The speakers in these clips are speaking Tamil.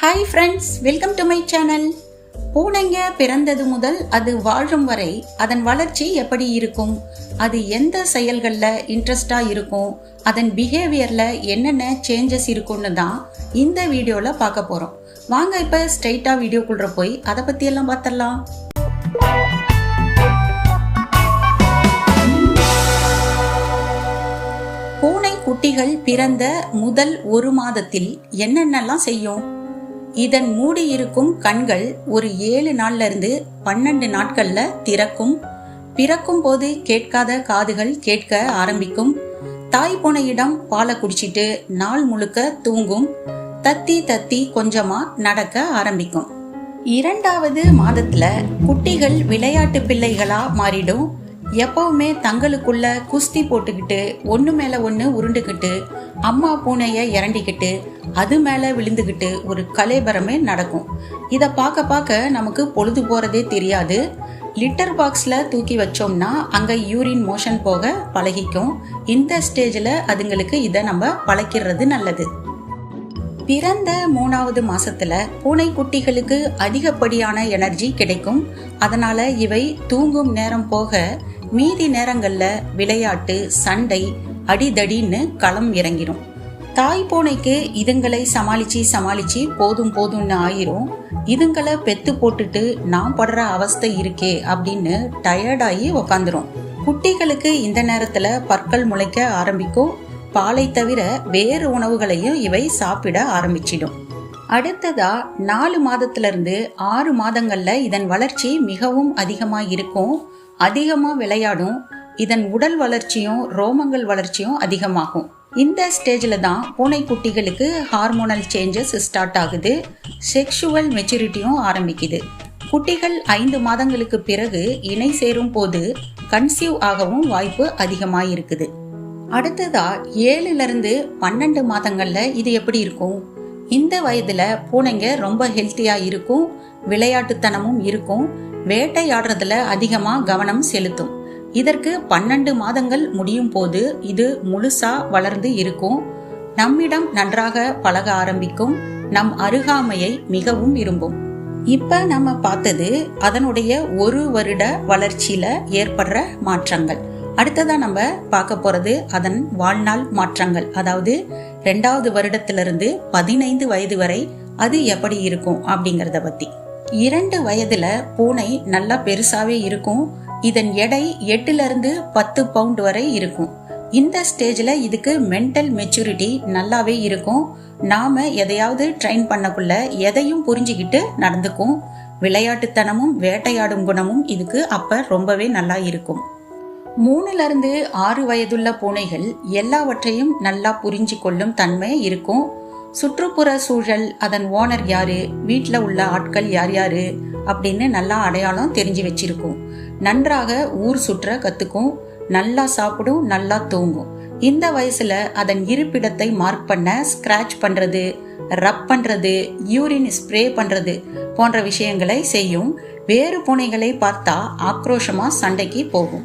Hi friends, welcome to my channel. பூனைங்க பிறந்தது முதல் அது வாழும் வரை அதன் வளர்ச்சி எப்படி இருக்கும், அது எந்த செயல்களில் இன்ட்ரெஸ்டாக இருக்கும், அதன் பிஹேவியரில் என்னென்ன சேஞ்சஸ் இருக்குன்னு தான் இந்த வீடியோவில் பார்க்க போகிறோம். வாங்க இப்போ ஸ்ட்ரைட்டாக வீடியோக்குள்ளே போய் அதை பற்றியெல்லாம் பார்த்துடலாம். பூனை குட்டிகள் பிறந்த முதல் 1 மாதத்தில் என்னென்னலாம் செய்யும்? இதன் மூடி இருக்கும் கண்கள் ஒரு 7 நாள்ல இருந்து 12 நாட்கள்ல திறக்கும். பிறக்கும் போது கேட்காத காதுகள் கேட்க ஆரம்பிக்கும். தாய் பூனையிடம் பாலை குடிச்சிட்டு நாள் முழுக்க தூங்கும். தத்தி தத்தி கொஞ்சமா நடக்க ஆரம்பிக்கும். 2வது மாதத்துல குட்டிகள் விளையாட்டு பிள்ளைகளா மாறிடும். எப்பவுமே தங்களுக்குள்ள குஸ்தி போட்டுக்கிட்டு ஒன்று மேல ஒன்று உருண்டுக்கிட்டு அம்மா பூனைய இறண்டிக்கிட்டு அது மேல விழுந்துக்கிட்டு ஒரு கலைபரமே நடக்கும். இதை பார்க்க பார்க்க நமக்கு பொழுது போறதே தெரியாது. லிட்டர் பாக்ஸ்ல தூக்கி வச்சோம்னா அங்க யூரின் மோஷன் போக பழகிக்கும். இந்த ஸ்டேஜ்ல அதுங்களுக்கு இதை நம்ம பழக்கிறது நல்லது. பிறந்த 3வது மாசத்துல பூனை குட்டிகளுக்கு அதிகப்படியான எனர்ஜி கிடைக்கும். அதனால இவை தூங்கும் நேரம் போக மீதி நேரங்கள்ல விளையாட்டு, சண்டை, அடிதடின்னு களம் இறங்கிடும். தாய் பூனைக்கு இதுங்களை சமாளிச்சு போதும் போதும்னு ஆயிரும். இதுங்களை பெத்து போட்டுட்டு நான் படுற அவஸ்தை இருக்கே அப்படின்னு டயர்டாகி உக்காந்துரும். குட்டிகளுக்கு இந்த நேரத்துல பற்கள் முளைக்க ஆரம்பிக்கும். பாலை தவிர வேறு உணவுகளையும் இவை சாப்பிட ஆரம்பிச்சிடும். அடுத்ததா 4 மாதத்துல இருந்து 6 மாதங்கள்ல இதன் வளர்ச்சி மிகவும் அதிகமா இருக்கும். அதிகமா விளையாடும். இதன் உடல் வளர்ச்சியும் ரோமங்கள் வளர்ச்சியும் அதிகமாகும். இந்த ஸ்டேஜ்ல தான் பூனை குட்டிகளுக்கு ஹார்மோனல் சேஞ்சஸ் ஸ்டார்ட் ஆகுது. செக்ஷுவல் மெச்சூரிட்டியும் ஆரம்பிக்குது. குட்டிகள் 5 மாதங்களுக்கு பிறகு இணை சேரும் போது கன்சீவ் ஆகவும் வாய்ப்பு அதிகமாக இருக்குது. அடுத்ததா 7ல இருந்து 12 மாதங்கள்ல இது எப்படி இருக்கும்? இந்த வயதுல பூனைங்க ரொம்ப ஹெல்த்தியா இருக்கும். விளையாட்டுத்தனமும் இருக்கும். வேட்டையாடுறதுல அதிகமா கவனம் செலுத்தும். இதற்கு 12 மாதங்கள் முடியும் போது இது முழுசா வளர்ந்து இருக்கும். நம்மிடம் நன்றாக பழக ஆரம்பிக்கும். நம் அருகாமையை மிகவும் விரும்பும். இப்ப நம்ம பார்த்தது அதனுடைய 1 வருட வளர்ச்சியில ஏற்படுற மாற்றங்கள். அடுத்ததா நம்ம பார்க்க போறது அதன் வாழ்நாள் மாற்றங்கள். அதாவது 2வது வருடத்திலிருந்து 15 வயது வரை அது எப்படி இருக்கும் அப்படிங்கறத பத்தி. 2 வயதுல பூனை நல்லா பெருசாவே இருக்கும். இதன் எடை 8ல இருந்து 10 பவுண்ட் வரை இருக்கும். இந்த ஸ்டேஜ்ல இதுக்கு மென்டல் மெச்சூரிட்டி நல்லாவே இருக்கும். நாம எதையாவது ட்ரெயின் பண்ணக்குள்ள எதையும் புரிஞ்சுக்கிட்டு நடந்துக்கும். விளையாட்டுத்தனமும் வேட்டையாடும் குணமும் இதுக்கு அப்ப ரொம்பவே நல்லா இருக்கும். 3ல இருந்து 6 வயதுள்ள பூனைகள் எல்லாவற்றையும் நல்லா புரிஞ்சு கொள்ளும் தன்மை இருக்கும். சுற்றுப்புற சூழல், அதன் ஓனர் யாரு, வீட்டில் உள்ள ஆட்கள் யார் யாரு அப்படின்னு நல்லா அடையாளம் தெரிஞ்சு வச்சிருக்கும். நன்றாக ஊர் சுற்ற கத்துக்கும். நல்லா சாப்பிடும், நல்லா தூங்கும். இந்த வயசுல அதன் இருப்பிடத்தை மார்க் பண்ண ஸ்கிராச் பண்றது, ரப் பண்றது, யூரின் ஸ்ப்ரே பண்றது போன்ற விஷயங்களை செய்யும். வேறு பூனைகளை பார்த்தா ஆக்ரோஷமா சண்டைக்கு போகும்.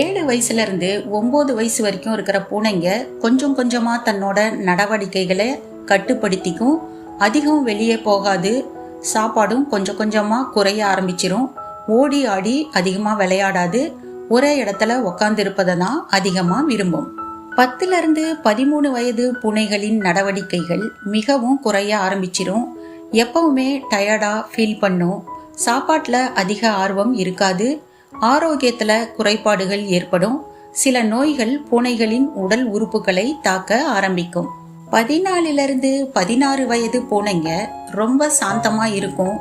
7 வயசுல இருந்து 9 வயசு வரைக்கும் இருக்கிற பூனைங்க கொஞ்சம் கொஞ்சமா தன்னோட நடவடிக்கைகளை கட்டுப்படுத்திக்கும். அதிகம் வெளியே போகாது. சாப்பாடும் கொஞ்சம் கொஞ்சமா குறைய ஆரம்பிச்சிரும். ஓடி ஆடி அதிகமா விளையாடாது. ஒரே இடத்துல உக்காந்து இருப்பதை தான் அதிகமா விரும்பும். 10ல இருந்து 13 வயது பூனைகளின் நடவடிக்கைகள் மிகவும் குறைய ஆரம்பிச்சிரும். எப்பவுமே டயர்டா ஃபீல் பண்ணும். சாப்பாட்டுல அதிக ஆர்வம் இருக்காது. ஆரோக்கியத்துல குறைபாடுகள் ஏற்படும். சில நோய்கள் பூனைகளின் உடல் உறுப்புகளை தாக்க ஆரம்பிக்கும். 14ல இருந்து 16 வயது பூனைங்க ரொம்ப சாந்தமா இருக்கும்.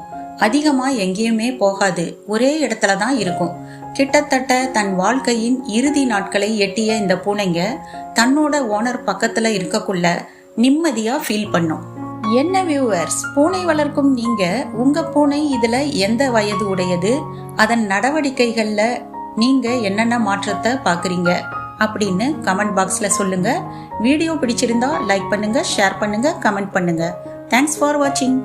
அதிகமா எங்கேயுமே போகாது. ஒரே இடத்துல தான் இருக்கும். கிட்டத்தட்ட தன் வாழ்க்கையின் இறுதி நாட்களை எட்டிய இந்த பூனைங்க தன்னோட ஓனர் பக்கத்துல இருக்கக்குள்ள நிம்மதியா ஃபீல் பண்ணும். என்ன வியூவர்ஸ், பூனை வளர்க்கும் நீங்க உங்க பூனை இதுல எந்த வயது உடையது, அதன் நடவடிக்கைகள்ல நீங்க என்னென்ன மாற்றத்தை பாக்குறீங்க அப்படின்னு கமெண்ட் பாக்ஸ்ல சொல்லுங்க. வீடியோ பிடிச்சிருந்தா லைக் பண்ணுங்க, ஷேர் பண்ணுங்க, கமெண்ட் பண்ணுங்க. தேங்க்ஸ் ஃபார் வாட்சிங்.